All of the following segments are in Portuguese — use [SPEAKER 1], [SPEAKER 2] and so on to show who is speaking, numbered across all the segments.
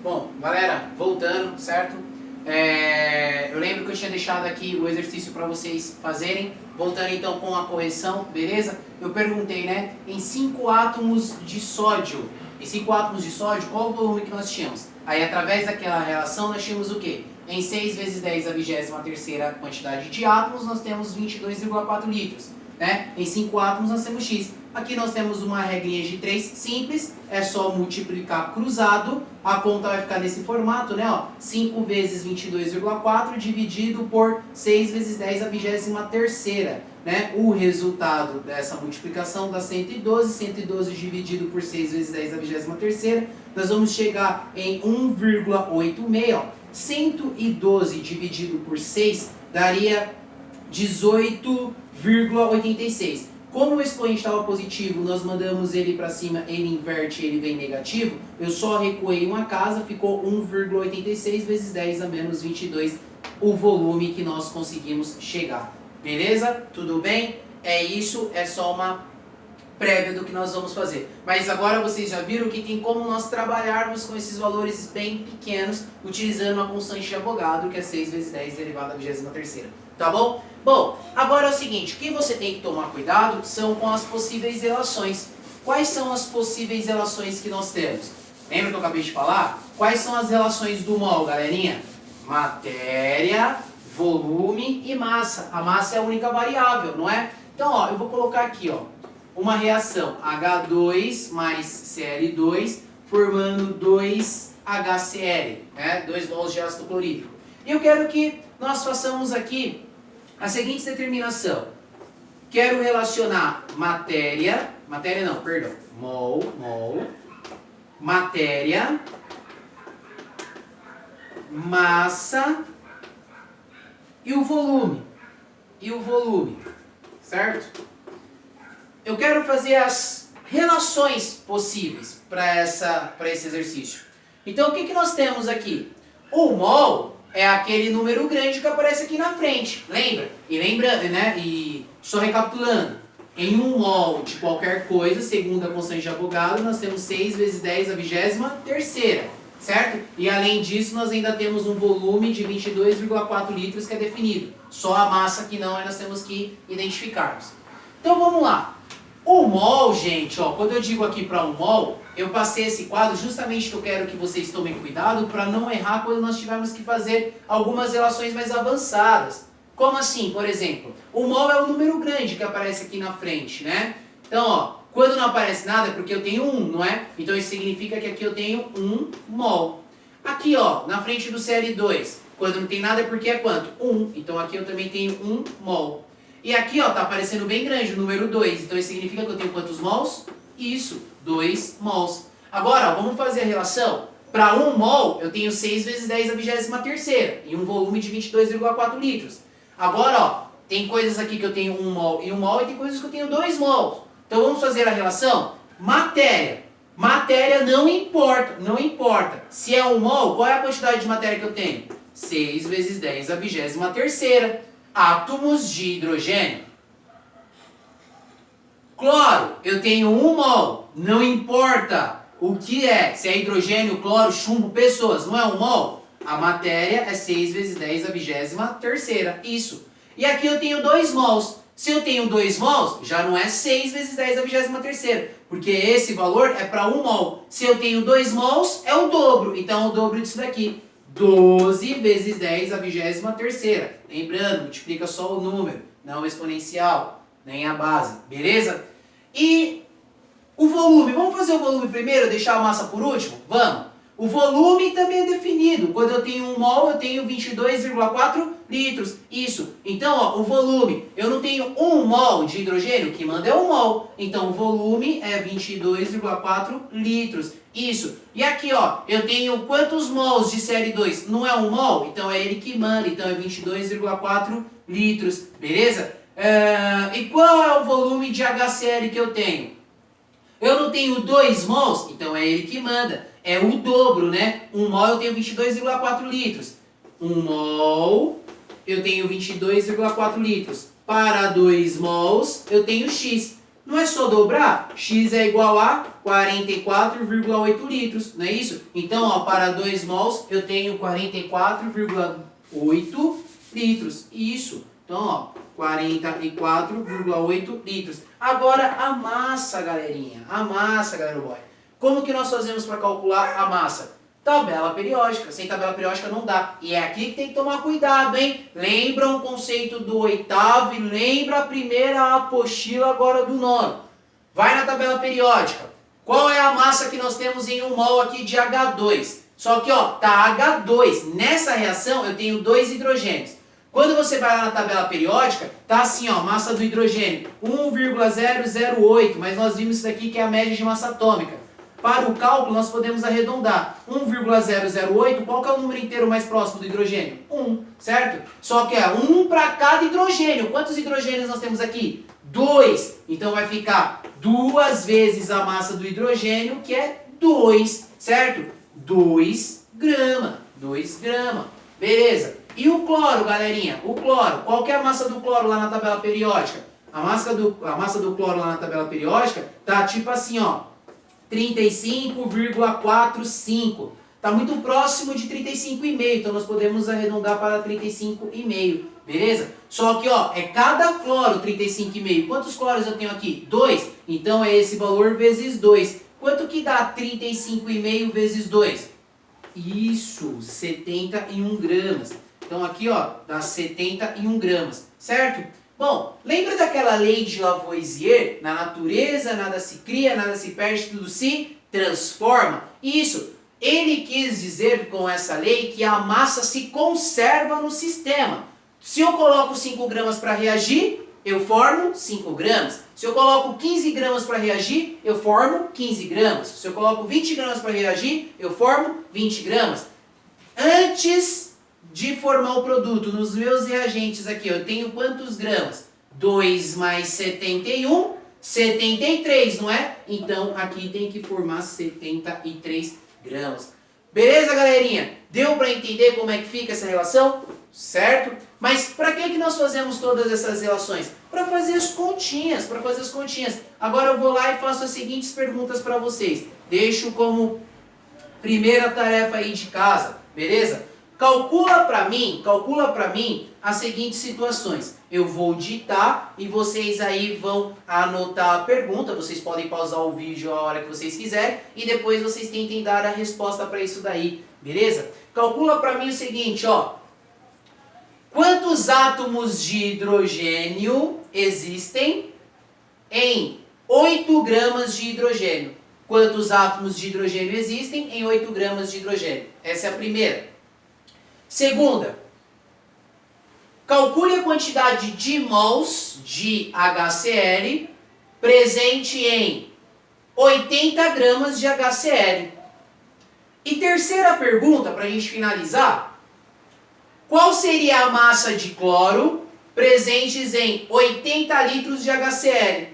[SPEAKER 1] Bom, galera, voltando, certo? Eu lembro que eu tinha deixado aqui o exercício para vocês fazerem. Voltando então com a correção, beleza? Eu perguntei, né? Em 5 átomos de sódio, qual o volume que nós tínhamos? Aí, através daquela relação, nós tínhamos o quê? Em 6 vezes 10 a 23ª quantidade de átomos, nós temos 22,4 litros. Né? Em 5 átomos nós temos X. Aqui nós temos uma regrinha de 3 simples, é só multiplicar cruzado, a conta vai ficar nesse formato, né? Ó, 5 vezes 22,4 dividido por 6 vezes 10 a 23ª. Né? O resultado dessa multiplicação dá 112, 112 dividido por 6 vezes 10 a 23ª, nós vamos chegar em 1,86. 112 dividido por 6 daria 18,86. Como o expoente estava positivo, nós mandamos ele para cima, ele inverte, ele vem negativo. Eu só recuei uma casa, ficou 1,86 vezes 10 a menos 22, o volume que nós conseguimos chegar. Beleza? Tudo bem? É isso, é só uma prévia do que nós vamos fazer. Mas agora vocês já viram que tem como nós trabalharmos com esses valores bem pequenos, utilizando uma constante de Avogadro, que é 6 vezes 10 elevado à 23ª. Tá bom? Bom, agora é o seguinte, o que você tem que tomar cuidado são com as possíveis relações. Quais são as possíveis relações que nós temos? Lembra que eu acabei de falar? Quais são as relações do mol, galerinha? Matéria, volume e massa. A massa é a única variável, não é? Então, ó, eu vou colocar aqui, ó, uma reação H2 mais Cl2 formando 2HCl, né? 2 mols de ácido clorídrico. E eu quero que nós façamos aqui a seguinte determinação. Quero relacionar mol, matéria, massa e o volume. Certo? Eu quero fazer as relações possíveis para esse exercício. Então, o que nós temos aqui? O mol é aquele número grande que aparece aqui na frente, lembra? E lembrando, né? E só recapitulando, em 1 mol de qualquer coisa, segundo a constante de Avogadro, nós temos 6 vezes 10 a 23ª, certo? E além disso, nós ainda temos um volume de 22,4 litros que é definido. Só a massa que não, nós temos que identificarmos. Então vamos lá. O mol, gente, ó, quando eu digo aqui para 1 mol, eu passei esse quadro justamente que eu quero que vocês tomem cuidado para não errar quando nós tivermos que fazer algumas relações mais avançadas. Como assim, por exemplo? O mol é o número grande que aparece aqui na frente, né? Então, ó, quando não aparece nada é porque eu tenho 1, não é? Então isso significa que aqui eu tenho 1 mol. Aqui, ó, na frente do Cl2, quando não tem nada é porque é quanto? 1. Então aqui eu também tenho 1 mol. E aqui, ó, tá aparecendo bem grande o número 2. Então isso significa que eu tenho quantos mols? Isso, 2 mols. Agora, ó, vamos fazer a relação. Para 1 mol, eu tenho 6 vezes 10 a 23ª e um volume de 22,4 litros. Agora, ó, tem coisas aqui que eu tenho 1 mol e 1 mol e tem coisas que eu tenho 2 mols. Então vamos fazer a relação? Matéria. Matéria não importa. Se é 1 mol, qual é a quantidade de matéria que eu tenho? 6 vezes 10 a 23ª. Átomos de hidrogênio. Cloro, eu tenho 1 mol, não importa o que é, se é hidrogênio, cloro, chumbo, pessoas, não é 1 mol? A matéria é 6 vezes 10 a 23ª, isso. E aqui eu tenho 2 mols. Se eu tenho 2 mols, já não é 6 vezes 10 a 23ª, porque esse valor é para 1 mol. Se eu tenho 2 mols, é o dobro, então é o dobro disso daqui. 12 vezes 10 a 23ª. Lembrando, multiplica só o número, não o exponencial, nem a base, beleza? E o volume, vamos fazer o volume primeiro, deixar a massa por último? Vamos! O volume também é definido. Quando eu tenho 1 mol, eu tenho 22,4 litros. Isso. Então, ó, o volume, eu não tenho 1 mol de hidrogênio, que manda é 1 mol. Então, o volume é 22,4 litros. Isso. E aqui, ó, eu tenho quantos mols de Cl2? Não é 1 mol? Então, é ele que manda. Então, é 22,4 litros. Beleza? E qual é o volume de HCl que eu tenho? Eu não tenho 2 mols? Então, é ele que manda. É o dobro, né? 1 mol eu tenho 22,4 litros. 1 mol eu tenho 22,4 litros. Para 2 mols eu tenho X. Não é só dobrar? X é igual a 44,8 litros, não é isso? Então, ó, para 2 mols eu tenho 44,8 litros. Isso. Então, ó, 44,8 litros. Agora, a massa, galerinha. A massa, galera boy. Como que nós fazemos para calcular a massa? Tabela periódica. Sem tabela periódica não dá. E é aqui que tem que tomar cuidado, hein? Lembra o conceito do oitavo e lembra a primeira apostila agora do nono. Vai na tabela periódica. Qual é a massa que nós temos em 1 mol aqui de H2? Só que, ó, tá H2. Nessa reação eu tenho 2 hidrogênios. Quando você vai lá na tabela periódica, tá assim, ó, massa do hidrogênio 1,008, mas nós vimos isso daqui que é a média de massa atômica. Para o cálculo, nós podemos arredondar. 1,008, qual que é o número inteiro mais próximo do hidrogênio? 1, certo? Só que é 1 para cada hidrogênio. Quantos hidrogênios nós temos aqui? 2. Então vai ficar 2 vezes a massa do hidrogênio, que é 2, certo? 2 gramas. 2 gramas. Beleza. E o cloro, galerinha? O cloro. Qual que é a massa do cloro lá na tabela periódica? A massa do cloro lá na tabela periódica tá tipo assim, ó. 35,45. Está muito próximo de 35,5, então nós podemos arredondar para 35,5, beleza? Só que, ó, é cada cloro 35,5. Quantos cloros eu tenho aqui? 2. Então é esse valor vezes 2. Quanto que dá 35,5 vezes 2? Isso, 71 gramas. Então aqui, ó, dá 71 gramas, certo? Bom, lembra daquela lei de Lavoisier? Na natureza, nada se cria, nada se perde, tudo se transforma. Isso, ele quis dizer com essa lei que a massa se conserva no sistema. Se eu coloco 5 gramas para reagir, eu formo 5 gramas. Se eu coloco 15 gramas para reagir, eu formo 15 gramas. Se eu coloco 20 gramas para reagir, eu formo 20 gramas. Antes de formar o produto, nos meus reagentes aqui, eu tenho quantos gramas? 2 mais 71, 73, não é? Então, aqui tem que formar 73 gramas. Beleza, galerinha? Deu para entender como é que fica essa relação? Certo? Mas para que nós fazemos todas essas relações? Para fazer as continhas, Agora eu vou lá e faço as seguintes perguntas para vocês. Deixo como primeira tarefa aí de casa, beleza? Calcula para mim as seguintes situações. Eu vou ditar e vocês aí vão anotar a pergunta. Vocês podem pausar o vídeo a hora que vocês quiserem e depois vocês tentem dar a resposta para isso daí, beleza? Calcula para mim o seguinte, ó. Quantos átomos de hidrogênio existem em 8 gramas de hidrogênio? Quantos átomos de hidrogênio existem em 8 gramas de hidrogênio? Essa é a primeira. Segunda, calcule a quantidade de mols de HCl presente em 80 gramas de HCl. E terceira pergunta, para a gente finalizar, qual seria a massa de cloro presentes em 80 litros de HCl?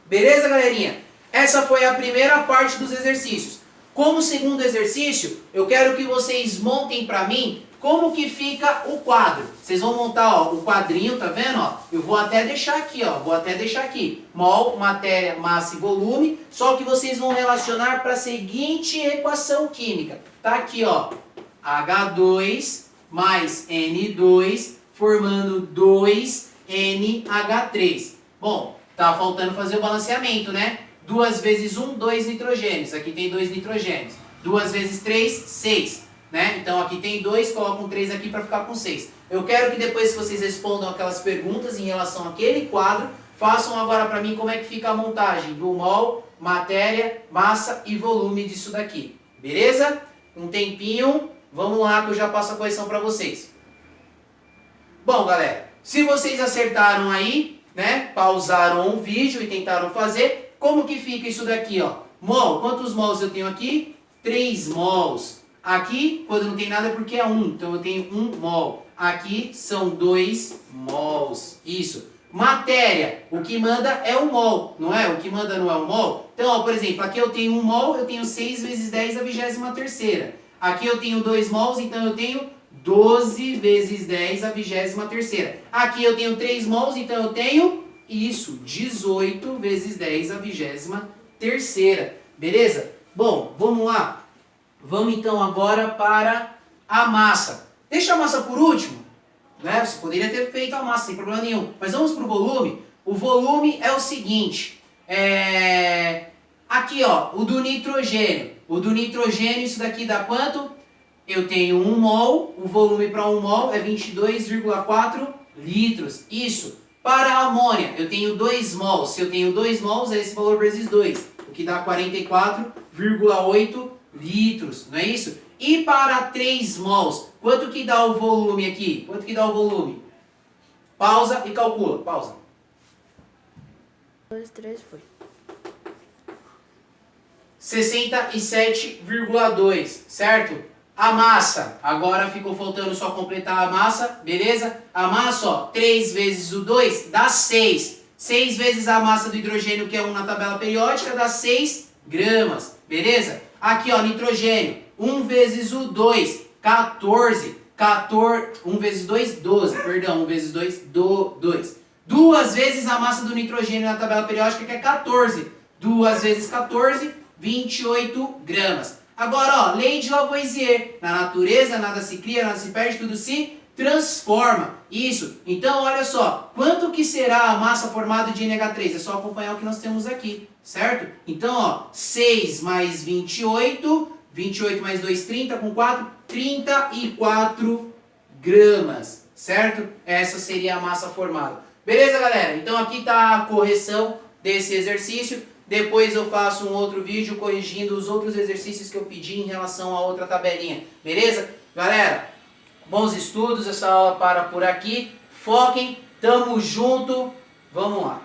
[SPEAKER 1] Beleza, galerinha? Essa foi a primeira parte dos exercícios. Como segundo exercício, eu quero que vocês montem para mim como que fica o quadro. Vocês vão montar, ó, o quadrinho, tá vendo? Ó? Eu vou até deixar aqui, ó. Mol, matéria, massa e volume. Só que vocês vão relacionar para a seguinte equação química. Tá aqui, ó. H2 mais N2 formando 2NH3. Bom, tá faltando fazer o balanceamento, né? 2 vezes 1, 2 nitrogênios. Aqui tem 2 nitrogênios. 2 vezes 3, 6. Né? Então aqui tem 2, coloco um 3 aqui para ficar com 6. Eu quero que depois que vocês respondam aquelas perguntas em relação àquele quadro, façam agora para mim como é que fica a montagem do mol, matéria, massa e volume disso daqui. Beleza? Um tempinho, vamos lá que eu já passo a correção para vocês. Bom, galera, se vocês acertaram aí, né, pausaram o vídeo e tentaram fazer, como que fica isso daqui, ó? Mol, quantos mols eu tenho aqui? 3 mols. Aqui, quando não tem nada é porque é 1, então eu tenho 1 mol. Aqui são 2 mols. Isso. Matéria, o que manda é o mol, não é? O que manda não é o mol? Então, ó, por exemplo, aqui eu tenho 1 mol, eu tenho 6 vezes 10 a 23ª. Aqui eu tenho 2 mols, então eu tenho 12 vezes 10 a 23ª. Aqui eu tenho 3 mols, então eu tenho Isso, 18 vezes 10 à 23ª. Beleza? Bom, vamos lá. Vamos então agora para a massa. Deixa a massa por último. Né? Você poderia ter feito a massa, sem problema nenhum. Mas vamos para o volume. O volume é o seguinte. Aqui, ó, o do nitrogênio. O do nitrogênio, isso daqui dá quanto? Eu tenho 1 mol. O volume para 1 mol é 22,4 litros. Isso. Para a amônia, eu tenho 2 mols. Se eu tenho 2 mols, é esse valor vezes 2. O que dá 44,8 litros. Não é isso? E para 3 mols, quanto que dá o volume aqui? Quanto que dá o volume? Pausa e calcula. Pausa.
[SPEAKER 2] 2, 3, foi.
[SPEAKER 1] 67,2, certo? A massa, agora ficou faltando só completar a massa, beleza? A massa, ó, 3 vezes o 2 dá 6. 6 vezes a massa do hidrogênio, que é 1 na tabela periódica, dá 6 gramas, beleza? Aqui, ó, nitrogênio, 1 vezes o 2, 14. 1 vezes 2, 12, perdão, 1 vezes 2, 2. 2 vezes a massa do nitrogênio na tabela periódica, que é 14. 2 vezes 14, 28 gramas. Agora, ó, lei de Lavoisier. Na natureza, nada se cria, nada se perde, tudo se transforma. Isso. Então, olha só. Quanto que será a massa formada de NH3? É só acompanhar o que nós temos aqui, certo? Então, ó, 6 mais 28. 28 mais 2, 30. Com 4, 34 gramas, certo? Essa seria a massa formada. Beleza, galera? Então, aqui está a correção desse exercício. Depois eu faço um outro vídeo corrigindo os outros exercícios que eu pedi em relação a outra tabelinha. Beleza? Galera, bons estudos. Essa aula para por aqui. Foquem. Tamo junto. Vamos lá.